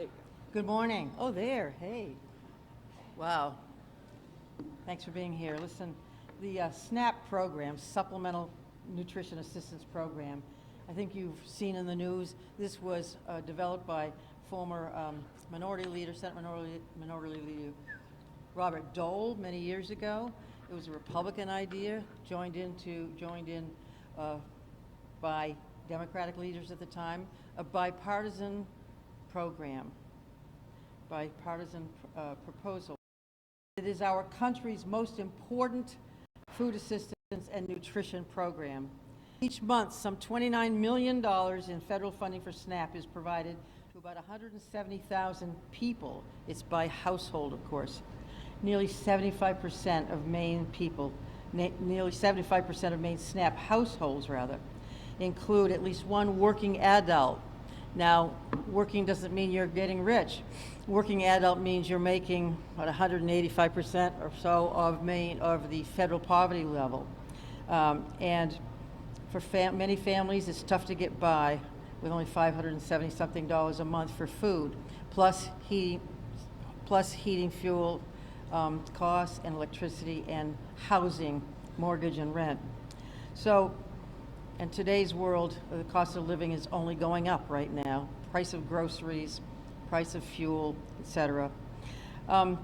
There you Good morning. Oh, there. Hey. Wow. Thanks for being here. Listen, the SNAP program, Supplemental Nutrition Assistance Program, I think you've seen in the news, this was developed by former Minority Leader, Senate Minority Leader Robert Dole many years ago. It was a Republican idea, joined in by Democratic leaders at the time, a bipartisan program, bipartisan proposal. It is our country's most important food assistance and nutrition program. Each month, some $29 million in federal funding for SNAP is provided to about 170,000 people. It's by household, of course. Nearly 75% of Maine people, nearly 75% of Maine SNAP households, rather, include at least one working adult. Now, working doesn't mean you're getting rich. Working adult means you're making about 185% or so of the federal poverty level. And for many families, it's tough to get by with only $570-something a month for food, plus heating fuel costs and electricity and housing, mortgage and rent. So in today's world, the cost of living is only going up right now. Price of groceries, price of fuel, etc. So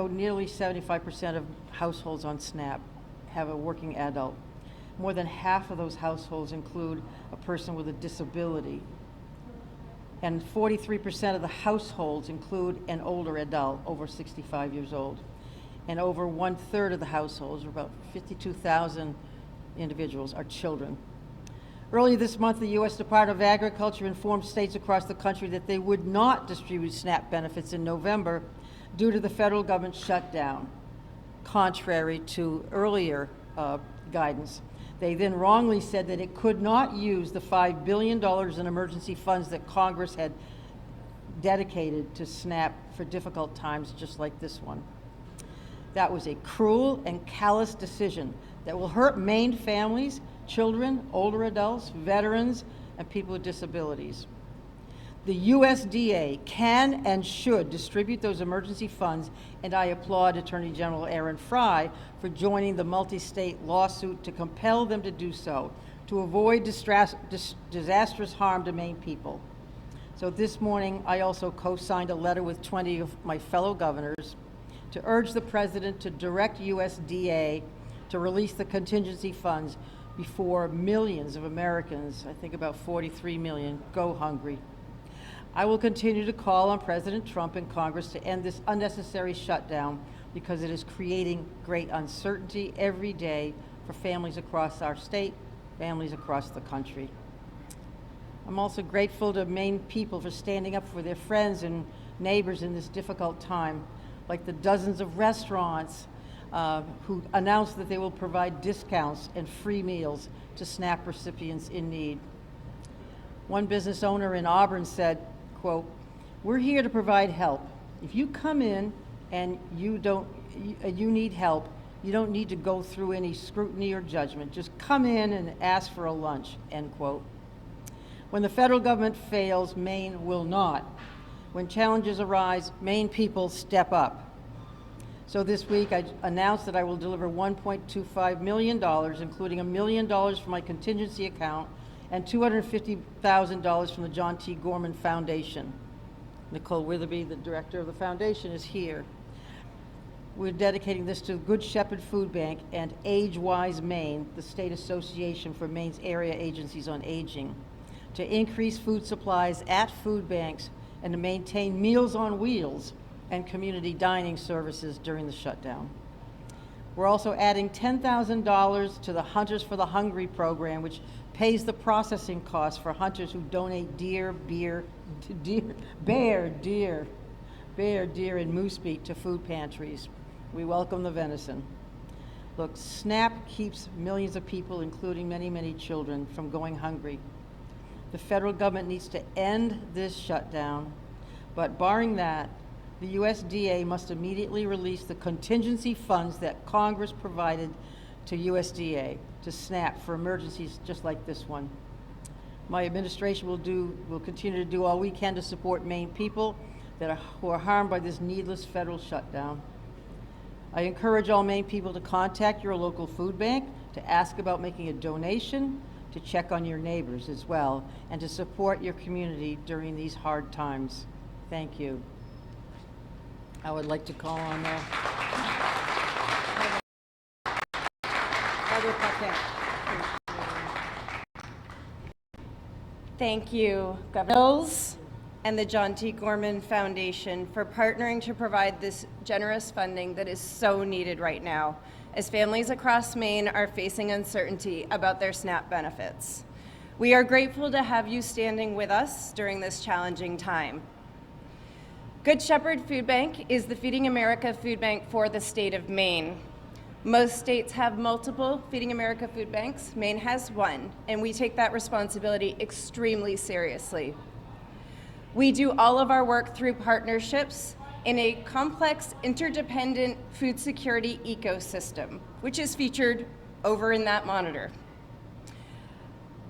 nearly 75% of households on SNAP have a working adult. More than half of those households include a person with a disability. And 43% of the households include an older adult, over 65 years old. And over 1/3 of the households, or about 52,000 individuals, are children. Earlier this month, the U.S. Department of Agriculture informed states across the country that they would not distribute SNAP benefits in November due to the federal government shutdown, contrary to earlier guidance. They then wrongly said that it could not use the $5 billion in emergency funds that Congress had dedicated to SNAP for difficult times just like this one. That was a cruel and callous decision that will hurt Maine families, children, older adults, veterans, and people with disabilities. The USDA can and should distribute those emergency funds, and I applaud Attorney General Aaron Frey for joining the multi-state lawsuit to compel them to do so, to avoid disastrous harm to Maine people. So this morning, I also co-signed a letter with 20 of my fellow governors to urge the President to direct USDA to release the contingency funds before millions of Americans, I think about 43 million, go hungry. I will continue to call on President Trump and Congress to end this unnecessary shutdown because it is creating great uncertainty every day for families across our state, families across the country. I'm also grateful to Maine people for standing up for their friends and neighbors in this difficult time, like the dozens of restaurants who announced that they will provide discounts and free meals to SNAP recipients in need. One business owner in Auburn said, quote, "We're here to provide help. If you come in and you need help, you don't need to go through any scrutiny or judgment. Just come in and ask for a lunch," end quote. When the federal government fails, Maine will not. When challenges arise, Maine people step up. So this week, I announced that I will deliver $1.25 million, including $1 million from my contingency account and $250,000 from the John T. Gorman Foundation. Nicole Witherby, the director of the foundation, is here. We're dedicating this to Good Shepherd Food Bank and Age-Wise Maine, the state association for Maine's area agencies on aging, to increase food supplies at food banks and to maintain Meals on Wheels and community dining services during the shutdown. We're also adding $10,000 to the Hunters for the Hungry program, which pays the processing costs for hunters who donate bear, deer, and moose meat to food pantries. We welcome the venison. Look, SNAP keeps millions of people, including many, many children, from going hungry. The federal government needs to end this shutdown, but barring that, the USDA must immediately release the contingency funds that Congress provided to USDA, to SNAP, for emergencies just like this one. My administration will continue to do all we can to support Maine people who are harmed by this needless federal shutdown. I encourage all Maine people to contact your local food bank to ask about making a donation, to check on your neighbors as well, and to support your community during these hard times. Thank you. I would like to call on Heather Paquette. Thank you, Governor Mills and the John T. Gorman Foundation for partnering to provide this generous funding that is so needed right now, as families across Maine are facing uncertainty about their SNAP benefits. We are grateful to have you standing with us during this challenging time. Good Shepherd Food Bank is the Feeding America food bank for the state of Maine. Most states have multiple Feeding America food banks. Maine has one, and we take that responsibility extremely seriously. We do all of our work through partnerships in a complex, interdependent food security ecosystem, which is featured over in that monitor.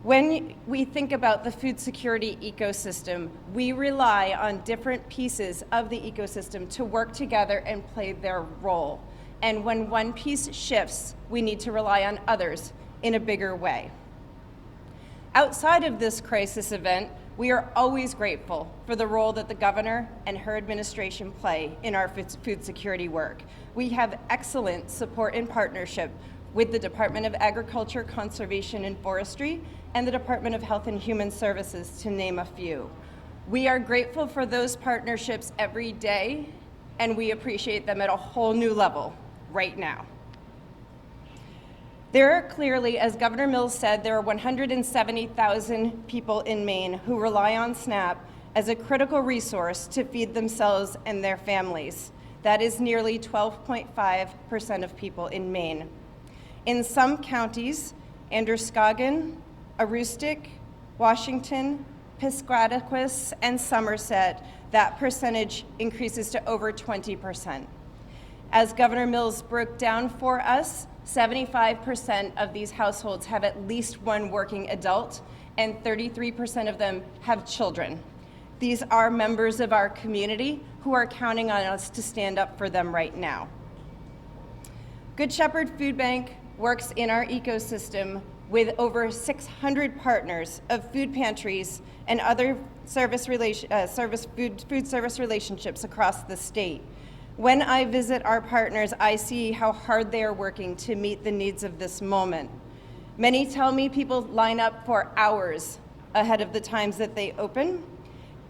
When we think about the food security ecosystem, we rely on different pieces of the ecosystem to work together and play their role. And when one piece shifts, we need to rely on others in a bigger way. Outside of this crisis event, we are always grateful for the role that the governor and her administration play in our food security work. We have excellent support and partnership with the Department of Agriculture, Conservation and Forestry and the Department of Health and Human Services, to name a few. We are grateful for those partnerships every day, and we appreciate them at a whole new level right now. There are clearly, as Governor Mills said, there are 170,000 people in Maine who rely on SNAP as a critical resource to feed themselves and their families. That is nearly 12.5% of people in Maine. In some counties, Androscoggin, Aroostook, Washington, Piscataquis, and Somerset, that percentage increases to over 20%. As Governor Mills broke down for us, 75% of these households have at least one working adult, and 33% of them have children. These are members of our community who are counting on us to stand up for them right now. Good Shepherd Food Bank works in our ecosystem with over 600 partners of food pantries and other food service relationships across the state. When I visit our partners, I see how hard they are working to meet the needs of this moment. Many tell me people line up for hours ahead of the times that they open.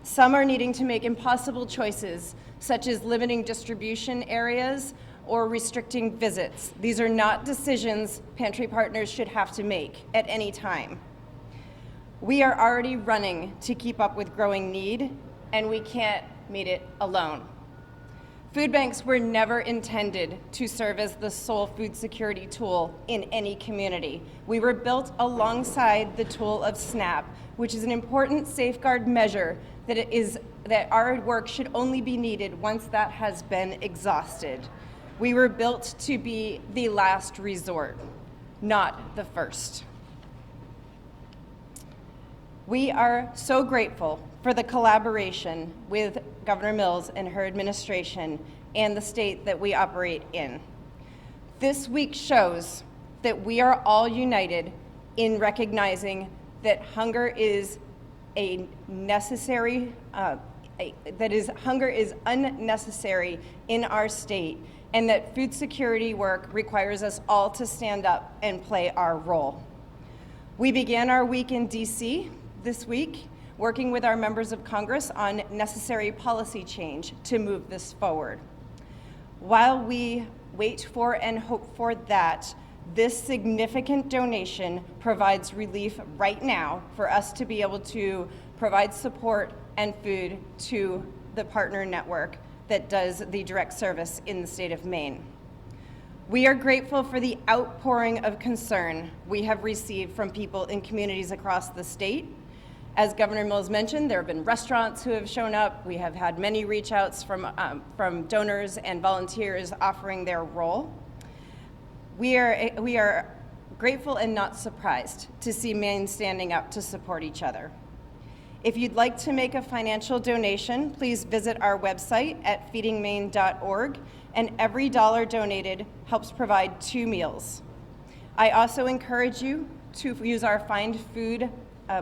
Some are needing to make impossible choices, such as limiting distribution areas or restricting visits. These are not decisions pantry partners should have to make at any time. We are already running to keep up with growing need, and we can't meet it alone. Food banks were never intended to serve as the sole food security tool in any community. We were built alongside the tool of SNAP, which is an important safeguard measure that our work should only be needed once that has been exhausted. We were built to be the last resort, not the first. We are so grateful for the collaboration with Governor Mills and her administration and the state that we operate in. This week shows that we are all united in recognizing that hunger is unnecessary in our state, and that food security work requires us all to stand up and play our role. We began our week in DC this week, working with our members of Congress on necessary policy change to move this forward. While we wait for and hope for that, this significant donation provides relief right now for us to be able to provide support and food to the partner network that does the direct service in the state of Maine. We are grateful for the outpouring of concern we have received from people in communities across the state. As Governor Mills mentioned, there have been restaurants who have shown up. We have had many reach outs from donors and volunteers offering their role. We are grateful and not surprised to see Maine standing up to support each other. If you'd like to make a financial donation, please visit our website at feedingmaine.org, and every dollar donated helps provide 2 meals. I also encourage you to use our Find Food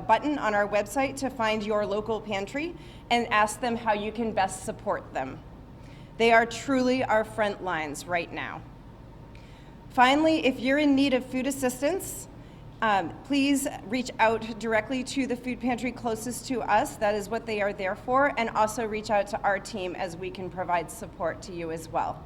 button on our website to find your local pantry and ask them how you can best support them. They are truly our front lines right now. Finally, if you're in need of food assistance, please reach out directly to the food pantry closest to us. That is what they are there for, and also reach out to our team as we can provide support to you as well.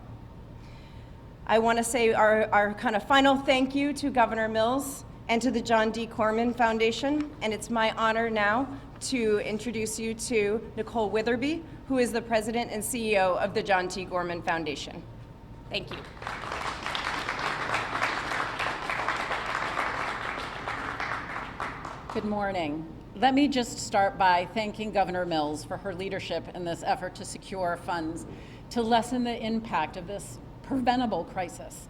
I want to say our kind of final thank you to Governor Mills and to the John D. Corman Foundation, and it's my honor now to introduce you to Nicole Witherby, who is the president and CEO of the John T. Gorman Foundation. Thank you. Good morning. Let me just start by thanking Governor Mills for her leadership in this effort to secure funds to lessen the impact of this preventable crisis.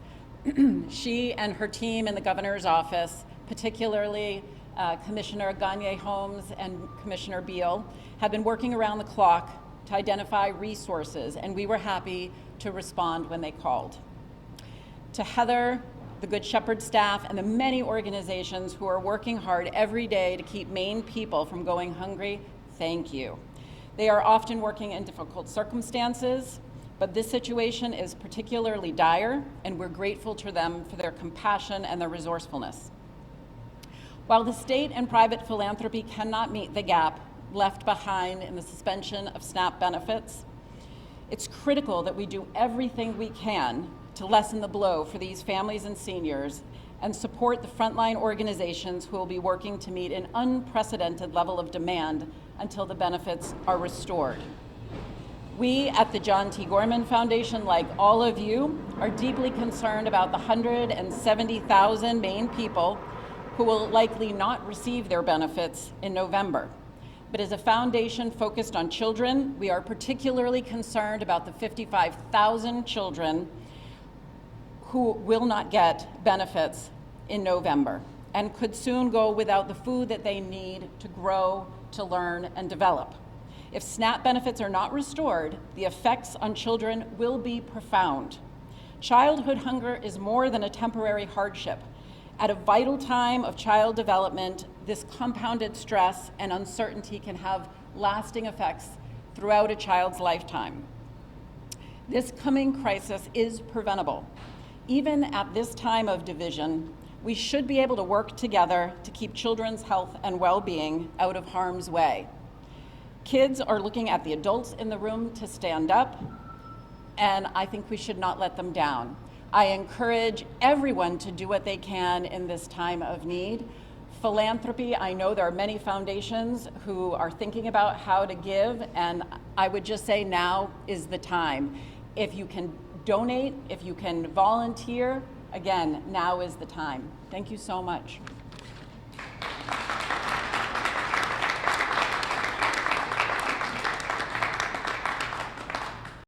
She and her team in the governor's office, particularly Commissioner Gagne-Holmes and Commissioner Beal, have been working around the clock to identify resources, and we were happy to respond when they called. To Heather, the Good Shepherd staff, and the many organizations who are working hard every day to keep Maine people from going hungry, thank you. They are often working in difficult circumstances, but this situation is particularly dire, and we're grateful to them for their compassion and their resourcefulness. While the state and private philanthropy cannot meet the gap left behind in the suspension of SNAP benefits, it's critical that we do everything we can to lessen the blow for these families and seniors and support the frontline organizations who will be working to meet an unprecedented level of demand until the benefits are restored. We at the John T. Gorman Foundation, like all of you, are deeply concerned about the 170,000 Maine people who will likely not receive their benefits in November. But as a foundation focused on children, we are particularly concerned about the 55,000 children who will not get benefits in November and could soon go without the food that they need to grow, to learn, and develop. If SNAP benefits are not restored, the effects on children will be profound. Childhood hunger is more than a temporary hardship. At a vital time of child development, this compounded stress and uncertainty can have lasting effects throughout a child's lifetime. This coming crisis is preventable. Even at this time of division, we should be able to work together to keep children's health and well-being out of harm's way. Kids are looking at the adults in the room to stand up, and I think we should not let them down. I encourage everyone to do what they can in this time of need. Philanthropy, I know there are many foundations who are thinking about how to give, and I would just say now is the time. If you can donate, if you can volunteer, again, now is the time. Thank you so much.